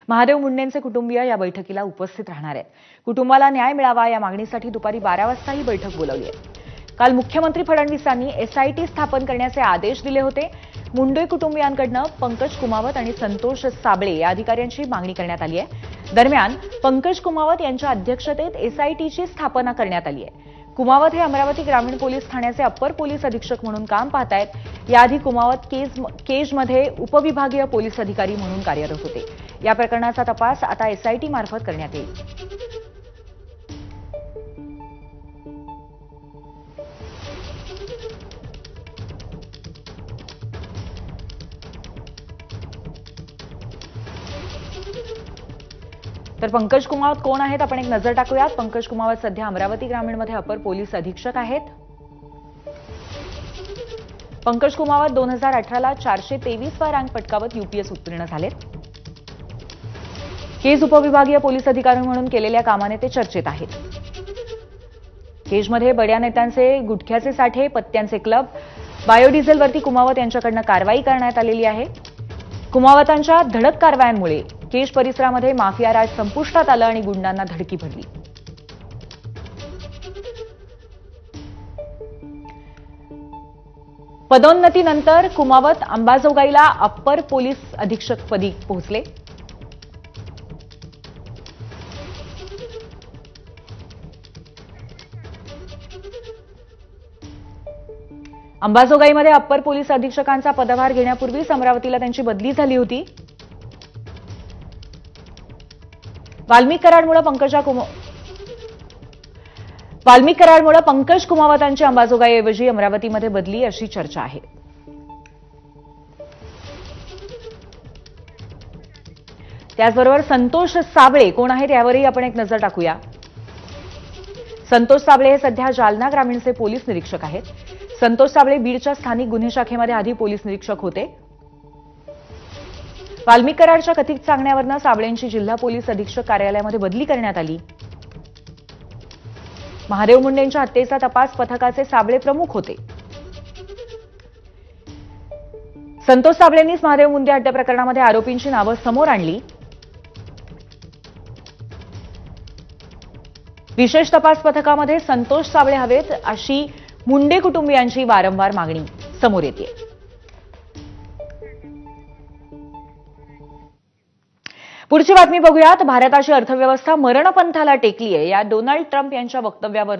महादेव मुंडेंचे कुटुंबीय या बैठकीला उपस्थित राहणार आहेत। कुटुंबाला न्याय मिळावा या मागणीसाठी दुपारी 12 वाजता ही बैठक बोलावली आहे। काल मुख्यमंत्री फडणवीसांनी एसआयटी स्थापन करण्याचे आदेश दिले होते। मुंडे कुटुंबियांकडून पंकज कुमावत आणि संतोष साबळे या अधिकाऱ्यांची मागणी करण्यात आली आहे। दरम्यान पंकज कुमावत यांच्या अध्यक्षतेत एसआयटीची स्थापना करण्यात आली आहे। कुमावत हे अमरावती ग्रामीण पोलीस ठाण्याचे अप्पर पोलीस अधीक्षक म्हणून काम पाहतायत। याआधी कुमावत केजमध्ये उपविभागीय पोलीस अधिकारी म्हणून कार्यरत होते। या प्रकरणाचा तपास आता एसआयटी मार्फत करण्यात येईल। तर पंकज कुमावत कोण आहेत आपण एक नजर टाकूयात। पंकज कुमावत सध्या अमरावती ग्रामीणमध्ये अपर पोलीस अधीक्षक आहेत। पंकज कुमावत 2018 ला 423 रँक पटकावत यूपीएस उत्तीर्ण झालेत। केज उपविभागीय पोलीस अधिकारी म्हणून केलेल्या कामाने ते चर्चेत आहेत। केजमध्ये बड्या नेत्यांचे गुटख्याचे साठे, पत्त्यांचे क्लब, बायोडिझेलवरती कुमावत यांच्याकडून कारवाई करण्यात आलेली आहे। कुमावतांच्या धडक कारवायांमुळे केज परिसरामध्ये माफिया राज संपुष्टात आलं आणि गुंडांना धडकी भरली। पदोन्नतीनंतर कुमावत अंबाजोगाईला अप्पर पोलीस अधीक्षकपदी पोहोचले। अंबाजोगाईमध्ये अप्पर पोलीस अधीक्षकांचा पदभार घेण्यापूर्वीच अमरावतीला त्यांची बदली झाली होती। वाल्मिक कराडमुळे पंकज कुमावतांची अंबाजोगाईऐवजी अमरावतीमध्ये बदली अशी चर्चा आहे। त्याचबरोबर संतोष साबळे कोण आहेत यावरही आपण एक नजर टाकूया। संतोष साबळे हे सध्या जालना ग्रामीणचे पोलीस निरीक्षक आहेत। संतोष साबळे बीडच्या स्थानिक गुन्हे शाखेमध्ये आधी पोलीस निरीक्षक होते। वाल्मिक कराडच्या कथित सांगण्यावरून साबळेंची जिल्हा पोलीस अधीक्षक कार्यालयामध्ये बदली करण्यात आली। महादेव मुंडेंच्या हत्येचा तपास पथकाचे साबळे प्रमुख होते। संतोष साबळेंनीच महादेव मुंडे हत्या प्रकरणामध्ये आरोपींची नावं समोर आणली। विशेष तपास पथकामध्ये संतोष साबळे हवेत अशी मुंडे कुटुंबियांची वारंवार मागणी समोर येते। पुढची बातमी बघूयात। भारताची अर्थव्यवस्था मरणपंथाला टेकली आहे या डोनाल्ड ट्रम्प यांच्या वक्तव्यावर